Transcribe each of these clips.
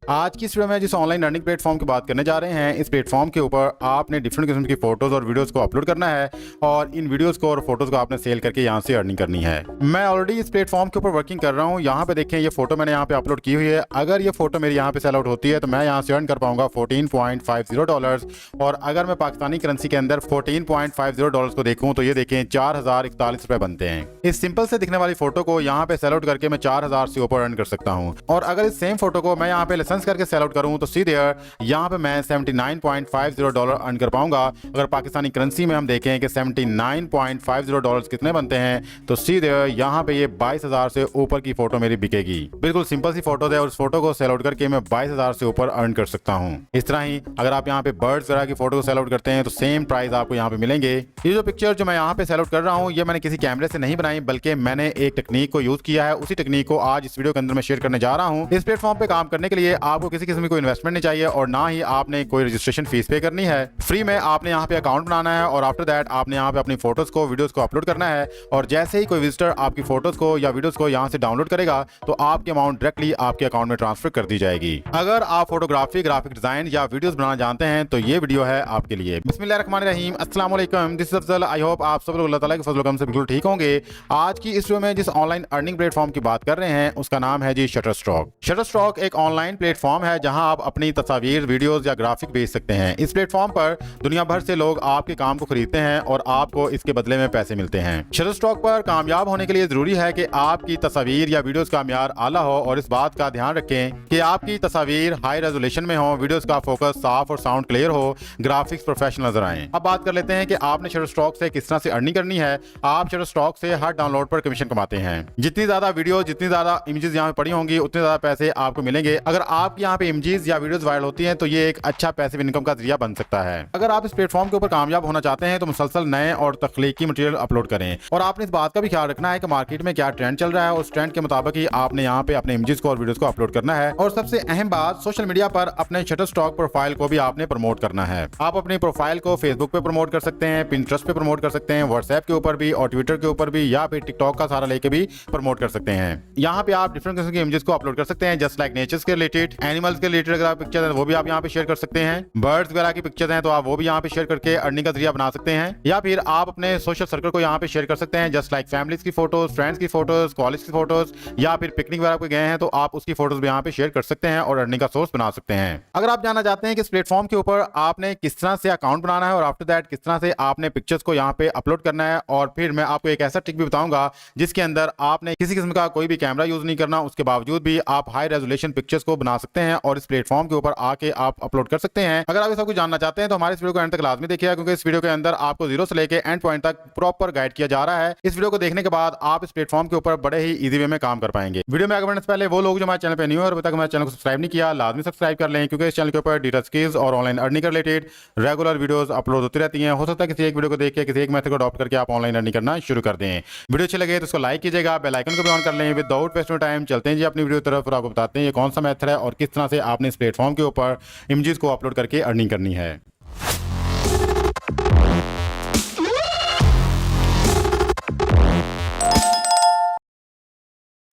आज की इस वीडियो में जिस ऑनलाइन अर्निंग प्लेटफॉर्म की बात करने जा रहे हैं, इस प्लेटफॉर्म के ऊपर आपने डिफरेंट किस्म की फोटोज और वीडियोस को अपलोड करना है और इन वीडियोस को और फोटोज को आपने सेल करके यहाँ से अर्निंग करनी है। मैं ऑलरेडी इस प्लेटफॉर्म के ऊपर वर्किंग कर रहा हूँ। यहाँ पे देखें, ये फोटो मैंने यहाँ पे अपलोड की हुई है। अगर ये फोटो मेरी यहाँ पे सेल आउट होती है तो मैं यहाँ से अर्न कर पाऊंगा $14.50 और अगर मैं पाकिस्तानी करेंसी के अंदर $14.50 को देखूँ तो ये देखें 4041 रुपए बनते हैं। इस सिंपल से दिखने वाली फोटो को यहाँ पे सेल आउट करके मैं 4000 से ऊपर अर्न कर सकता हूँ। और अगर इस सेम फोटो को मैं यहाँ पे लाइसेंस करके सेल आउट करूँ तो सीधे यहाँ पे मैं $79.50 अर्न कर पाऊंगा। अगर पाकिस्तानी करेंसी में हम देखें कि $79.50 कितने बनते हैं तो सीधे यहाँ पे ये 22,000 से ऊपर की फोटो मेरी बिकेगी। बिल्कुल सिंपल सी फोटो है और उस फोटो को सेल आउट करके मैं 22,000 से ऊपर अर्न कर सकता हूँ। इस तरह ही अगर आप यहाँ पे बर्ड्स वगैरह की फोटो को सेल आउट करते हैं तो सेम प्राइस आपको यहाँ पे मिलेंगे। ये जो पिक्चर जो मैं यहाँ पे सेल आउट कर रहा हूँ ये मैंने किसी कैमरे से नहीं बनाई, बल्कि मैंने एक टेक्निक को यूज किया है। उसी टेक्निक को आज इस वीडियो के अंदर मैं शेयर करने जा रहा हूँ। इस प्लेटफॉर्म पे काम करने के लिए आपको किसी किस्म की कोई इन्वेस्टमेंट नहीं चाहिए और ना ही आपने कोई रजिस्ट्रेशन फीस पे करनी है। फ्री में आपने यहाँ पे अकाउंट बनाना है और आफ्टर दैट आपने यहाँ पे अपनी फोटोज को, वीडियोस को अपलोड करना है और जैसे ही कोई विजिटर आपकी फोटोज को या वीडियोस को यहाँ से डाउनलोड करेगा तो आपकी अमाउंट डायरेक्टली आपके अकाउंट में ट्रांसफर कर दी जाएगी। अगर आप फोटोग्राफी, ग्राफिक डिजाइन या वीडियोस बनाना जानते हैं तो ये वीडियो है आपके लिए। बिस्मिल्लाहिर्रहमानिर्रहीम, अस्सलाम वालेकुम, this is Afzal. I hope आप सब लोग अल्लाह ताला के फजल करम से बिल्कुल ठीक होंगे। आज की इस वीडियो में जिस ऑनलाइन अर्निंग प्लेटफॉर्म की बात कर रहे हैं उसका नाम है जी शटरस्टॉक। शटरस्टॉक एक ऑनलाइन प्लेटफॉर्म है जहां आप अपनी तस्वीर, वीडियोस या ग्राफिक बेच सकते हैं। इस प्लेटफॉर्म पर दुनिया भर से लोग आपके काम को खरीदते हैं और आपको इसके बदले में पैसे मिलते हैं। शटरस्टॉक पर कामयाब होने के लिए जरूरी है कि आपकी तस्वीर या वीडियोस का म्यार आला हो और इस बात का ध्यान रखें कि आपकी तस्वीर हाई रेजोल्यूशन में हो, वीडियोस का फोकस साफ और साउंड क्लियर हो, ग्राफिक्स प्रोफेशनल नजर आए। अब बात कर लेते हैं कि आपने शटरस्टॉक से किस तरह से अर्निंग करनी है। आप शटरस्टॉक से हर डाउनलोड पर कमीशन कमाते हैं। जितनी ज्यादा वीडियो, जितनी ज्यादा इमेजेस यहाँ पे पड़ी होंगी उतने ज्यादा पैसे आपको मिलेंगे। अगर आप यहाँ पे इमेजेस या वीडियोस वायरल होती हैं तो ये एक अच्छा पैसिव इनकम का जरिया बन सकता है। अगर आप इस प्लेटफॉर्म के ऊपर कामयाब होना चाहते हैं तो मुसलसल नए और तख्लीकी मटेरियल अपलोड करें और आपने इस बात का भी ख्याल रखना है कि मार्केट में क्या ट्रेंड चल रहा है। उस ट्रेंड के मुताबिक ही आपने यहाँ पे अपने इमेजेस को और वीडियोस को अपलोड करना है। और सबसे अहम बात, सोशल मीडिया पर अपने शटरस्टॉक प्रोफाइल को भी आपने प्रमोट करना है। आप अपनी प्रोफाइल को फेसबुक पे प्रमोट कर सकते हैं, पिंटरेस्ट पे प्रमोट कर सकते हैं, व्हाट्सएप के ऊपर भी और ट्विटर के ऊपर भी, या फिर टिकटॉक का सहारा लेके भी प्रमोट कर सकते हैं। यहाँ पे आप डिफरेंट किस्म के इमेजेस को अपलोड कर सकते हैं, जस्ट लाइक नेचर्स के रिलेटेड, एनिमल्स के रिलेटेड अगर आप पिक्चर है वो भी आप यहाँ पे शेयर कर सकते हैं। बर्ड्स वगैरह की पिक्चर हैं तो आप वो भी यहाँ पे शेयर करके अर्निंग का जरिया बना सकते हैं। या फिर आप अपने सोशल सर्कल को यहाँ पे शेयर कर सकते हैं, जस्ट लाइक फैमिलीज की फोटोज, फ्रेंड्स की फोटोज, कॉलेज की फोटोज, या फिर पिकनिक वगैरह पे गए हैं तो आप उसकी फोटोज भी यहाँ पे शेयर कर सकते हैं और अर्निंग का सोर्स बना सकते हैं। अगर आप जानना चाहते हैं कि इस प्लेटफॉर्म के ऊपर आपने किस तरह से अकाउंट बनाना है और आफ्टर दैट किस तरह से आपने पिक्चर्स को यहाँ पे अपलोड करना है, और फिर मैं आपको एक ऐसा ट्रिक भी बताऊंगा जिसके अंदर आपने किसी किस्म का कोई भी कैमरा यूज नहीं करना, उसके बावजूद भी आप हाई रेजोल्यूशन पिक्चर्स को बना सकते हैं और इस प्लेटफॉर्म के ऊपर आके आप अपलोड कर सकते हैं। अगर आप ये सब कुछ जानना चाहते हैं तो हमारे इस वीडियो को एंड तक लाजमी देखिएगा, क्योंकि इस वीडियो के अंदर आपको जीरो से लेके एंड पॉइंट तक प्रॉपर गाइड किया जा रहा है। इस वीडियो को देखने के बाद आप इस प्लेटफॉर्म के ऊपर बड़े ही इजी वे में काम कर पाएंगे। वीडियो में आगे बढ़ने से पहले वो लोग जो हमारे चैनल पे न्यू है और अभी तक हमारे चैनल को सब्सक्राइब नहीं किया, लाजमी सब्सक्राइब कर लें, क्योंकि इस चैनल के ऊपर डिजिटल स्किल्स और ऑनलाइन अर्निंग के रिलेटेड रेगुलर वीडियोस अपलोड होती रहती हैं। हो सकता है किसी एक वीडियो को देख के किसी एक मेथड को अडॉप्ट करके आप ऑनलाइन अर्निंग करना शुरू कर दें। वीडियो अच्छी लगे तो उसको लाइक कीजिएगा, बेल आइकन को भी ऑन कर लें। विदाउट वेस्टिंग टाइम चलते हैं जी अपनी वीडियो तरफ और आपको बताते हैं ये कौन सा मेथड है और किस तरह से आपने इस प्लेटफॉर्म के ऊपर इमेजेस को अपलोड करके अर्निंग करनी है।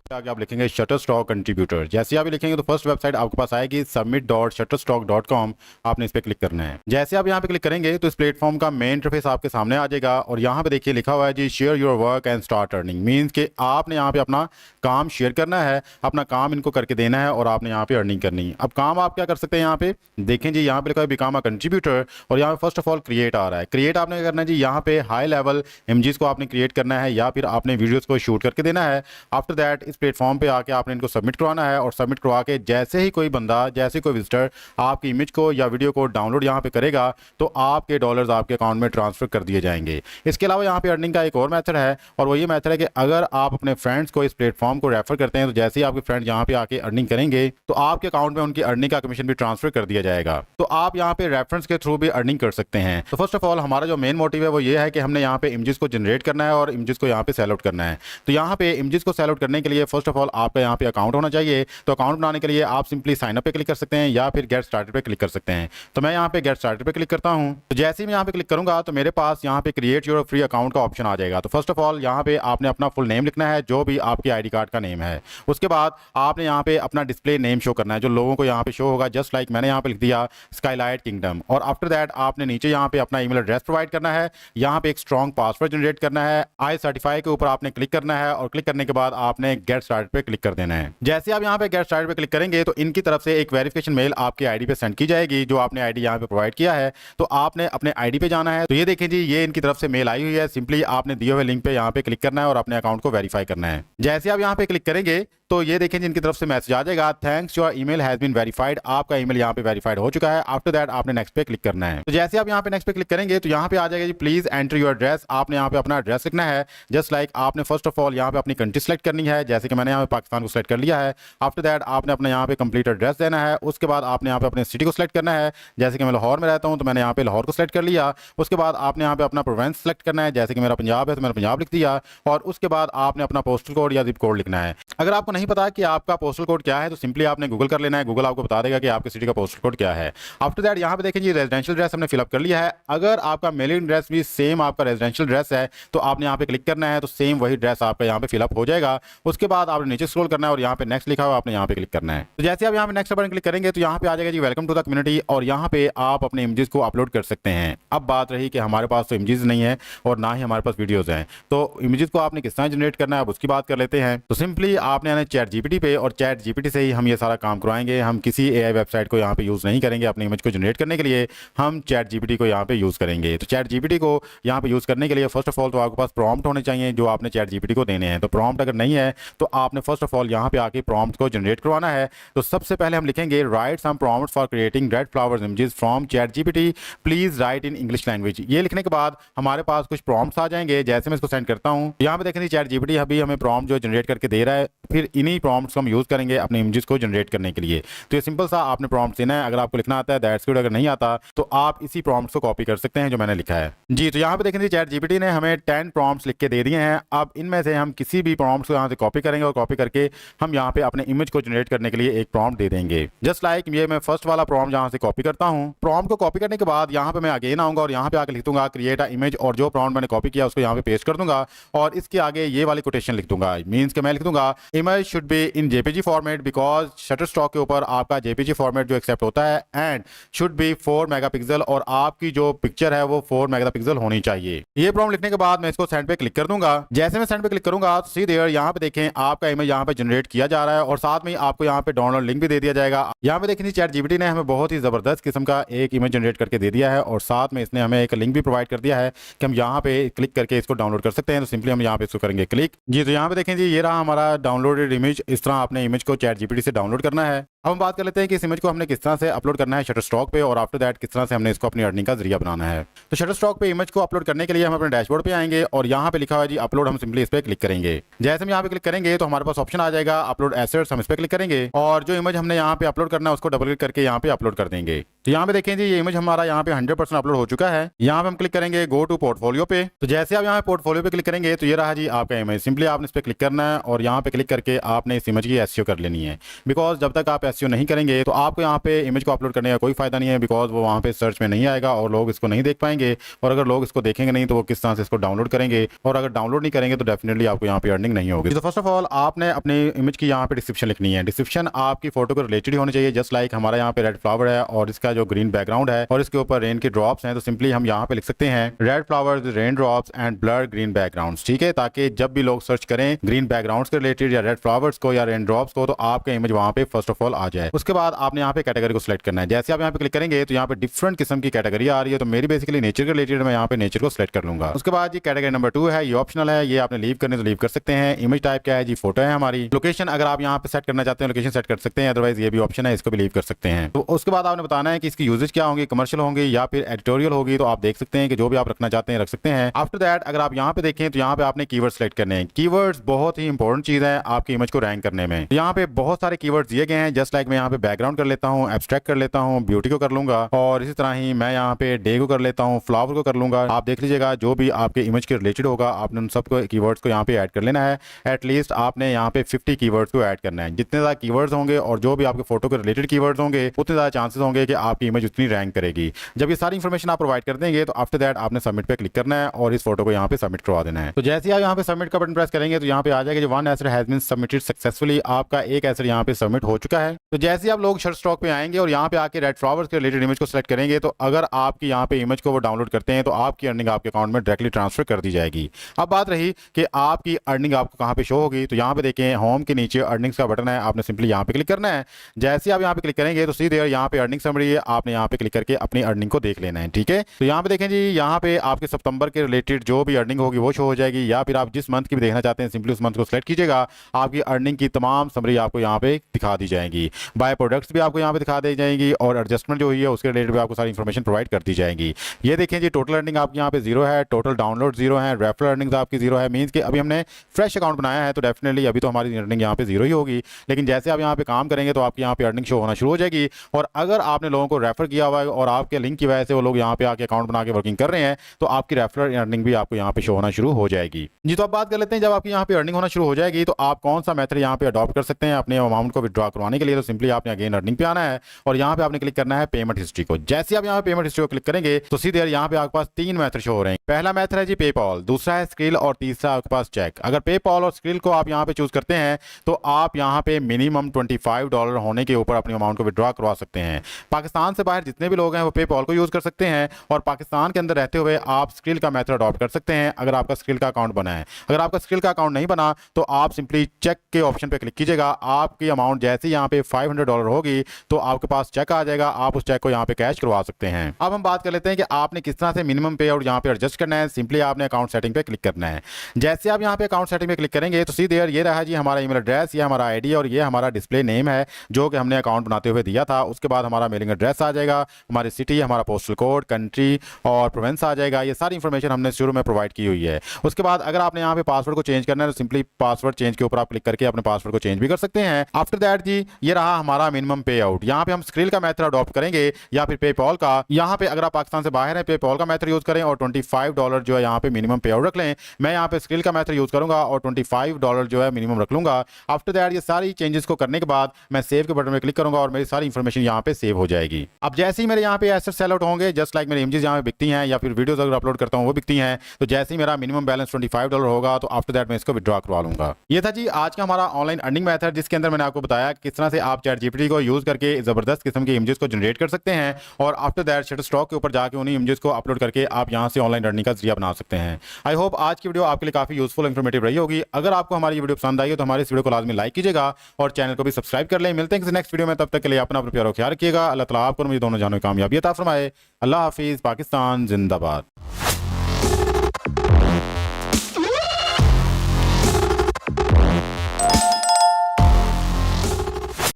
आगे आप लिखेंगे शटरस्टॉक कंट्रीब्यूटर। जैसे आप लिखेंगे तो फर्स्ट वेबसाइट आपके पास आएगी submit.shutterstock.com। आपने इस पे क्लिक करना है। जैसे आप यहाँ पे क्लिक करेंगे तो इस प्लेटफॉर्म का मेन इंटरफेस आपके सामने आ जाएगा और यहाँ पे देखिए लिखा हुआ है जी share your work and start earning. Means कि आपने यहाँ पे अपना काम शेयर करना है, अपना काम इनको करके देना है और आपने यहाँ पे अर्निंग करनी है। अब काम आप क्या कर सकते हैं, यहाँ पे देखें जी, यहाँ पे लिखा है बिकम अ कंट्रीब्यूटर और यहाँ पे first of all create a रहा है। क्रिएट आपने क्या करना है जी, यहाँ पे हाई लेवल इमेजेस को आपने क्रिएट करना है या फिर आपने वीडियोस को शूट करके देना है। आफ्टर दैट इस प्लेटफॉर्म पे आके आपने इनको सबमिट करवाना है और सबमिट करवा के जैसे ही कोई बंदा, जैसे कोई विजिटर आपकी इमेज को या वीडियो को डाउनलोड यहाँ पे करेगा तो आपके डॉलर्स आपके अकाउंट में ट्रांसफर कर दिए जाएंगे। इसके अलावा यहाँ पे अर्निंग का एक और मेथड है और वो ये मेथड है कि अगर आप अपने फ्रेंड्स को इस प्लेटफॉर्म को रेफर करते हैं तो जैसे ही आपके फ्रेंड यहाँ पे आके अर्निंग करेंगे तो आपके अकाउंट में उनकी अर्निंग का कमीशन भी ट्रांसफर कर दिया जाएगा। तो आप यहाँ पे रेफरेंस के थ्रू भी अर्निंग कर सकते हैं। तो फर्स्ट ऑफ ऑल हमारा जो मेन मोटिव है वो ये है कि हमने यहाँ पे इमेजेस को जनरेट करना है और इमेजेस को यहाँ पे सेल आउट करना है। तो यहाँ पे इमेजेस को सेल आउट करने के लिए फर्स्ट ऑफ ऑल आपका यहाँ पे अकाउंट होना चाहिए। तो अकाउंट बनाने के लिए आप सिंपली साइन अप पे क्लिक कर सकते हैं या फिर गेट स्टार्टेड पे क्लिक कर सकते हैं। तो मैं यहाँ पे गेट स्टार्टेड पे क्लिक करता हूँ। तो जैसे ही मैं यहाँ पे क्लिक करूंगा तो मेरे पास यहाँ पे क्रिएट योर फ्री अकाउंट का ऑप्शन आ जाएगा। तो फर्स्ट ऑफ ऑल यहाँ पे आपने अपना फुल नेम लिखना है, जो भी आपके आईडी कार्ड का नेम है। उसके बाद आपने यहाँ पे अपना डिस्प्ले नेम शो करना है, जो लोगों को यहाँ पे शो होगा। जस्ट लाइक मैंने यहाँ पे लिख दिया स्काईलाइट किंगडम। और आफ्टर दैट आपने नीचे यहाँ पे अपना ईमेल एड्रेस प्रोवाइड करना है, यहाँ पे एक स्ट्रॉन्ग पासवर्ड जनरेट करना है, आई सर्टिफाई के ऊपर आपने क्लिक करना है और क्लिक करने के बाद आपने गेट स्टार्टेड पे क्लिक कर देना है। जैसे आप यहाँ पे गेट स्टार्टेड पे क्लिक करेंगे तो इनकी तरफ से एक वेरिफिकेशन मेल आपकी आईडी पे सेंड की जाएगी, जो आपने आईडी यहाँ पे प्रोवाइड किया है। तो आपने अपने आईडी पे जाना है। तो ये देखें जी, ये इनकी तरफ से मेल आई हुई है। सिंपली आपने दिए हुए लिंक पे यहाँ पे क्लिक करना है और अपने अकाउंट को वेरीफाई करना है। जैसे आप यहाँ पे क्लिक करेंगे तो ये देखें जिनकी तरफ से मैसेज आ जाएगा, thanks your email has been verified. आपका ईमेल यहाँ पे वेरीफाइड हो चुका है। आफ्टर दैट आपने नेक्स्ट पे क्लिक करना है। तो जैसे आप यहाँ पे नेक्स्ट पे क्लिक करेंगे तो यहाँ पे आ जाएगा जी प्लीज एंटर योर एड्रेस। आपने यहाँ पे अपना एड्रेस लिखना है। जस्ट लाइक आपने फर्स्ट ऑफ ऑल यहाँ पे अपनी कंट्री सेलेक्ट करनी है, जैसे कि मैंने यहाँ पे पाकिस्तान को सिलेक्ट कर लिया है। आफ्टर दैट आपने अपना यहाँ पे कंप्लीट एड्रेस देना है। उसके बाद आपने यहाँ पे अपने सिटी को सिलेक्ट करना है, जैसे कि मैं लाहौर में रहता हूँ तो मैंने यहाँ पे लाहौर को सिलेक्ट कर लिया। उसके बाद आपने यहाँ पे अपना प्रोविंस सेलेक्ट करना है, जैसे कि मेरा पंजाब है तो मैंने पंजाब लिख दिया। और उसके बाद आपने अपना पोस्टल कोड या जिप कोड लिखना है। अगर आपको नहीं पता कि आपका पोस्टल कोड क्या है तो सिंपली आपने गूगल कर लेना है। गूगल आपको बता देगा कि आपके सिटी का पोस्टल कोड क्या है। आफ्टर दैट यहाँ पे देखें जी रेजिडेंशियल एड्रेस हमने फिलअप कर लिया है। अगर आपका मेलिंग एड्रेस भी सेम आपका रेजिडेंशियल एड्रेस है तो आपने यहाँ पे क्लिक करना है, तो सेम वही एड्रेस आपका यहाँ पे फिलअप हो जाएगा। उसके बाद आपने नीचे स्क्रॉल करना है और यहाँ पे नेक्स्ट लिखा हुआ आपने यहाँ पे क्लिक करना है। तो जैसे आप यहाँ पे नेक्स्ट बटन क्लिक करेंगे तो यहाँ पे आ जाएगा जी वेलकम टू द कम्युनिटी और यहाँ पे आप अपने इमेजेस को अपलोड कर सकते हैं। अब बात रही कि हमारे पास तो इमेजेस नहीं है और ना ही हमारे पास वीडियोस हैं, तो इमेजेस को आपने किस तरह जनरेट करना है अब उसकी बात कर लेते हैं। तो सिंपली आपने आना चैट जीपीटी पे और चैट जीपीटी से ही हम ये सारा काम करवाएंगे। हम किसी एआई वेबसाइट को यहाँ पे यूज़ नहीं करेंगे अपनी इमेज को जनरेट करने के लिए, हम चैट जीपीटी को यहाँ पे यूज़ करेंगे। तो चैट जीपीटी को यहाँ पे यूज़ करने के लिए फर्स्ट ऑफ ऑल तो आपके पास प्रॉम्प्ट होने चाहिए जो आपने चैट जीपीटी को देने हैं। तो प्रॉम्प्ट अगर नहीं है तो आपने फर्स्ट ऑफ ऑल यहाँ पे आके प्रॉम्प्ट को जनरेट करवाना है। तो सबसे पहले हम लिखेंगे write some prompts for creating red flowers images from chat GPT, please write in English language. ये लिखने के बाद हमारे पास कुछ प्रॉम्प्ट्स आ जाएंगे। जैसे मैं इसको सेंड करता हूँ, यहाँ पे देखेंगे चैट जीपीटी अभी हमें प्रॉम्प्ट जो जनरेट करके दे रहा है, फिर इन्हीं प्रॉम्प्ट्स को हम यूज़ करेंगे अपने इमेजेस को जनरेट करने के लिए। तो ये सिंपल सा आपने प्रॉम्प्ट देना है। अगर आपको लिखना आता है दैट्स गुड, अगर नहीं आता तो आप इसी प्रॉम्प्ट्स को कॉपी कर सकते हैं जो मैंने लिखा है जी। तो यहाँ पे देखेंगे चैट जीपीटी ने हमें 10 प्रॉम्प्ट्स लिख के दे दिए हैं। अब इनमें से हम किसी भी प्रॉम्प्ट्स को यहाँ से कॉपी करेंगे और कॉपी करके हम यहाँ पे अपने इमेज को जनरेट करने के लिए एक प्रॉम्प्ट दे देंगे। जस्ट लाइक ये मैं फर्स्ट वाला प्रॉम्प्ट यहाँ से कॉपी करता हूँ। प्रॉम्प्ट को कॉपी करने के बाद यहाँ पे मैं अगेन आऊंगा और यहाँ पे आके लिख दूंगा क्रिएट अ इमेज, और जो प्रॉम्प्ट मैंने कॉपी किया उसको यहाँ पे पेस्ट कर दूंगा और इसके आगे ये वाली कोटेशन लिख दूंगा। मीन्स के मैं लिख दूंगा image should be in JPG format because Shutterstock के ऊपर आपका जेपीजी फॉर्मेट जो एक्सेप्ट होता है, एंड शुड बी 4 मेगापिक्सल, और आपकी जो पिक्चर है वो 4 मेगापिक्सल होनी चाहिए। ये प्रॉम्प्ट लिखने के बाद मैं इसको सेंड पे क्लिक कर दूंगा। जैसे मैं सेंड पे क्लिक करूंगा तो सी देयर यहाँ पे देखें आपका इमेज यहाँ पे जनरेट किया जा रहा है और साथ में आपको यहाँ पे डाउनलोड लिंक भी दे दिया जाएगा। यहाँ पे देखें चैट जीपीटी ने हमें बहुत ही जबरदस्त किस्म का एक इमेज जनरेट करके दे दिया है और साथ में इसने हमें एक लिंक भी प्रोवाइड कर दिया है कि हम यहाँ पे क्लिक करके इसको डाउनलोड कर सकते हैं। तो सिंपली हम यहाँ पे इसको करेंगे क्लिक जी। तो यहाँ पे देखें जी ये रहा हमारा डाउनलोडेड इमेज। इस तरह आपने इमेज को चैट जीपीटी से डाउनलोड करना है। अब हम बात कर लेते हैं कि इस इमेज को हमने किस तरह से अपलोड करना है शटरस्टॉक पे, और आफ्टर दैट किस तरह से हमने इसको अपनी अर्निंग का जरिया बनाना है। तो शटरस्टॉक पे इमेज को अपलोड करने के लिए हम अपने डैशबोर्ड पे आएंगे और यहाँ पे लिखा हुआ है जी अपलोड, हम सिंपली इस पे क्लिक करेंगे। जैसे हम यहाँ पे क्लिक करेंगे तो हमारे पास ऑप्शन आ जाएगा अपलोड एसेट्स, हम इस पे क्लिक करेंगे और जो इमेज हमने यहाँ पे अपलोड करना है उसको डबल क्लिक करके यहाँ पे अपलोड कर देंगे। तो यहाँ पे देखें जी ये इमेज हमारा यहाँ पे 100% अपलोड हो चुका है। यहाँ पे हम क्लिक करेंगे गो टू पोर्टफोलियो पे। तो जैसे आप यहाँ पे पोर्टफोलियो पे क्लिक करेंगे तो ये रहा जी आपका इमेज। सिंपली आपने इस पे क्लिक करना है और यहाँ पे क्लिक करके आपने इस इमेज की एसईओ कर लेनी है, बिकॉज जब तक आप एसईओ नहीं करेंगे तो आपको यहाँ पे इमेज को अपलोड करने का कोई फायदा नहीं है, बिकॉज वो वहाँ पे सर्च में नहीं आएगा और लोग इसको नहीं देख पाएंगे। और अगर लोग इसको देखेंगे नहीं तो वो किस तरह से इसको डाउनलोड करेंगे, और अगर डाउनलोड नहीं करेंगे तो डेफिनेटली आपको यहाँ पे अर्निंग नहीं होगी। तो फर्स्ट ऑफ ऑल आपने अपनी इमेज की यहाँ पे डिस्क्रिप्शन लिखनी है। डिस्क्रिप्शन आपकी फोटो को रिलेटेड होनी चाहिए। जस्ट लाइक हमारा यहाँ पे रेड फ्लावर है और इसका जो ग्रीन बैकग्राउंड है और इसके ऊपर रेन के ड्रॉप्स हैं, तो सिंपली हम यहाँ पे लिख सकते हैं red flowers rain drops and blur green backgrounds. ठीक है, ताकि जब भी लोग सर्च करें ग्रीन बैकग्राउंड्स के रिलेटेड या रेड फ्लावर्स को या रेन ड्रॉप्स को तो आपका इमेज वहाँ पे फर्स्ट ऑफ ऑल आ जाए। उसके बाद आपने यहाँ पे कैटेगरी को सिलेक्ट करना है। जैसे आप यहाँ पे क्लिक करेंगे तो यहाँ पे डिफरेंट किस्म की कैटेगरी आ रही है। तो मेरी बेसिकली नेचर के रिलेटेड मैं यहाँ पे नेचर को सिलेक्ट कर लूंगा। उसके बाद ये कैटेगरी नंबर 2 है, ये ऑप्शनल है, ये आपने लीव करने तो लीव कर सकते हैं। इमेज टाइप क्या है जी, फोटो है हमारी। लोकेशन अगर आप यहाँ पे सेट करना चाहते हैं लोकेशन सेट कर सकते हैं, अदरवाइज ये भी ऑप्शन है, इसको भी लीव कर सकते हैं। तो उसके बाद आपने बताना है कि इसकी यूजेज क्या होंगी, कमर्शियल होंगी या फिर एडिटोरियल होगी। तो आप देख सकते हैं कि जो भी आप रखना चाहते हैं रख सकते हैं। आफ्टर दैट अगर आप यहाँ पे देखें तो यहाँ पे आपने कीवर्ड सेलेक्ट करने हैं। कीवर्ड्स बहुत ही इंपॉर्टेंट चीज है आपकी इमेज को रैंक करने में। यहाँ पे बहुत सारे कीवर्ड्स दिए गए हैं। जस्ट जस्ट लाइक मैं यहाँ पे बैकग्राउंड कर लेता हूँ, एब्स्ट्रैक्ट कर लेता हूँ, ब्यूटी को कर लूंगा और इसी तरह ही मैं यहाँ पे डे को कर लेता हूँ, फ्लावर को कर लूंगा। आप देख लीजिएगा जो भी आपके इमेज के रिलेटेड होगा आपने उन सबको कीवर्ड्स को यहाँ पे ऐड कर लेना है। एटलीस्ट आपने यहाँ पे 50 कीवर्ड्स को ऐड करना है। जितने ज़्यादा कीवर्ड्स होंगे और जो भी आपके फोटो के रिलेटेड कीवर्ड्स होंगे उतने ज़्यादा चांसेस होंगे कि आपकी इमेज उतनी रैंक करेगी। जब ये सारी इन्फॉर्मेशन आप प्रोवाइड कर देंगे तो आफ्टर दैट आपने सबमिट पे क्लिक करना है और इस फोटो को यहाँ पे सबमिट करवा देना है। तो जैसे ही आप यहाँ पे सबमिट का बटन प्रेस करेंगे तो यहाँ पे आ जाएगा जो one asset has been submitted successfully, आपका एक एसेट यहाँ पे सबमिट हो चुका है। तो जैसे ही आप लोग शटरस्टॉक पे आएंगे और यहाँ पे आके रेड फ्लावर्स के रिलेटेड इमेज को सिलेक्ट करेंगे तो अगर आपकी यहाँ पे इमेज को वो डाउनलोड करते हैं तो आपकी अर्निंग आपके अकाउंट में डायरेक्टली ट्रांसफर कर दी जाएगी। अब बात रही कि आपकी अर्निंग आपको कहाँ पे शो होगी, तो यहाँ पे देखें होम के नीचे अर्निंग्स का बटन है, आपने सिंपली यहाँ पे क्लिक करना है। जैसे आप यहाँ पे क्लिक करेंगे तो सीधे यहाँ पे अर्निंग समरी है, आपने यहाँ पे क्लिक करके अपनी अर्निंग को देख लेना है। ठीक है, तो यहाँ पे देखें जी, यहाँ पे आपके सितंबर के रिलेटेड जो भी अर्निंग होगी वो शो हो जाएगी, या फिर आप जिस मंथ की भी देखना चाहते हैं सिंपली उस मंथ को सिलेक्ट कीजिएगा, आपकी अर्निंग की तमाम समरी आपको यहाँ पे दिखा दी जाएगी। बाय प्रोडक्ट्स भी आपको यहाँ पे दिखा दी जाएगी और एडजस्टमेंट जो हुई है उसके रिलेटेड भी आपको सारी इन्फॉर्मेशन प्रोवाइड कर दी जाएगी। ये देखें जी, टोटल अर्निंग आपकी यहाँ पे 0 है, टोटल डाउनलोड 0 है, रेफरल अर्निंग्स आपकी 0 है। मींस कि अभी हमने फ्रेश अकाउंट बनाया है तो डेफिनेटली अभी तो हमारी अर्निंग यहाँ पे 0 ही होगी, लेकिन जैसे आप यहाँ पे काम करेंगे तो आपकी यहाँ पे अर्निंग शो होना शुरू हो जाएगी। और अगर आपने लोगों को रेफर किया हुआ है और आपके लिंक की वजह से वो लोग यहाँ पे आके अकाउंट बना के वर्किंग कर रहे हैं तो आपकी रेफरल अर्निंग भी आपको यहाँ पे शो होना शुरू हो जाएगी। जी, तो अब बात कर लेते हैं जब आपकी यहाँ पे अर्निंग होना शुरू हो जाएगी तो आप कौन सा मेथड यहाँ पे अडॉप्ट कर सकते हैं अपने अमाउंट को विड्रॉ करवाने के लिए। तो सिंपली आपने अगेन अर्निंग पे आना है और यहाँ पे आपने क्लिक करना है पेमेंट हिस्ट्री को। जैसे आप यहाँ पे पेमेंट हिस्ट्री को क्लिक करेंगे तो सीधे यहाँ पे आपके पास 3 मेथड शो हो रहे हैं। पहला मेथड है जी पेपॉल, दूसरा है स्क्रिल और तीसरा आपके पास चेक। अगर पेपॉल और स्क्रिल को आप यहाँ पे चूज करते हैं तो आप यहाँ पे मिनिमम $25 होने के ऊपर अपनी अमाउंट को विड्रॉ करवा सकते हैं। पाकिस्तान से बाहर जितने भी लोग हैं वो पेपॉल को यूज कर सकते हैं और पाकिस्तान के अंदर रहते हुए आप स्क्रिल का मेथड अडॉप्ट कर सकते हैं अगर आपका स्क्रिल का अकाउंट बना है। अगर आपका स्क्रिल का अकाउंट नहीं बना तो आप सिंपली चेक के ऑप्शन पे क्लिक कीजिएगा। आपकी अमाउंट जैसे यहाँ पे $500 होगी तो आपके पास चेक आ जाएगा, आप उस चेक को यहाँ पे कैश करवा सकते हैं। अब हम बात कर लेते हैं कि आपने किस तरह से मिनिमम पे आउट यहाँ पे एडजस्ट करना है। सिंपली आपने अकाउंट सेटिंग पे क्लिक करना है। जैसे आप यहाँ पे अकाउंट सेटिंग पे क्लिक करेंगे तो सीधे ये रहा जी हमारा ईमेल एड्रेस, ये हमारा आईडी और ये हमारा डिस्प्ले नेम है जो कि हमने अकाउंट बनाते हुए दिया था। उसके बाद हमारा मेलिंग एड्रेस आ जाएगा, हमारी सिटी, हमारा पोस्टल कोड, कंट्री और प्रोविंस आ जाएगा। ये सारी इंफॉर्मेशन हमने शुरू में प्रोवाइड की हुई है। उसके बाद अगर आपने यहाँ पे पासवर्ड को चेंज करना है तो सिंपली पासवर्ड चेंज के ऊपर आप क्लिक करके अपने पासवर्ड को चेंज भी कर सकते हैं। आफ्टर दैट जी ये रहा हमारा मिनिमम पे आउट। यहाँ पे हम स्क्रिल का मेथड अडॉप्ट करेंगे या फिर पेपॉल का। यहाँ पे अगर आप पाकिस्तान से बाहर हैं पेपॉल का मेथड यूज करें और $25 जो है यहाँ पे मिनिमम पे आउट रख लें। मैं यहाँ पे स्क्रिल का मेथड यूज करूंगा और $25 जो है मिनिमम रख लूंगा। आफ्टर दैट ये सारी चेंजेस को करने के बाद मैं सेव के बटन में क्लिक करूंगा और मेरी सारी इंफॉर्मेशन यहाँ पे सेव हो जाएगी। अब जैसे ही मेरे यहाँ पे एसेट सेल आउट होंगे, जस्ट लाइक मेरी इमेजेस यहाँ पे बिकती हैं या फिर वीडियोस अगर अपलोड करता हूँ वो बिकती हैं, तो जैसे ही मेरा मिनिमम बैलेंस $25 होगा तो आफ्टर दैट मैं इसको विड्रॉ करवा लूंगा। ये था जी आज का हमारा ऑनलाइन अर्निंग मेथड जिसके अंदर मैंने आपको बताया किस तरह से आप चैट जीपीटी को यूज करके जबरदस्त किस्म की इमेजेस को जनरेट कर सकते हैं और आफ्टर दैट शटरस्टॉक के ऊपर जाके उन्हीं इमेजेस को अपलोड करके आप यहाँ से ऑनलाइन अर्निंग का जरिया बना सकते हैं। आई होप आज की वीडियो आपके लिए काफी यूजफुल इन्फॉर्मेटिव रही होगी। अगर आपको हमारी वीडियो पसंद आई है तो हमारे इस वीडियो को लाजमी लाइक कीजिएगा और चैनल को भी सब्सक्राइब कर लें। मिलते हैं किसी नेक्स्ट वीडियो में, तब तक के लिए अपना प्यार और ख्याल रखिएगा। अल्लाह ताला आपको मुझे दोनों जानों की कामयाबी अता फरमाए। अल्लाह हाफिज़। पाकिस्तान जिंदाबाद।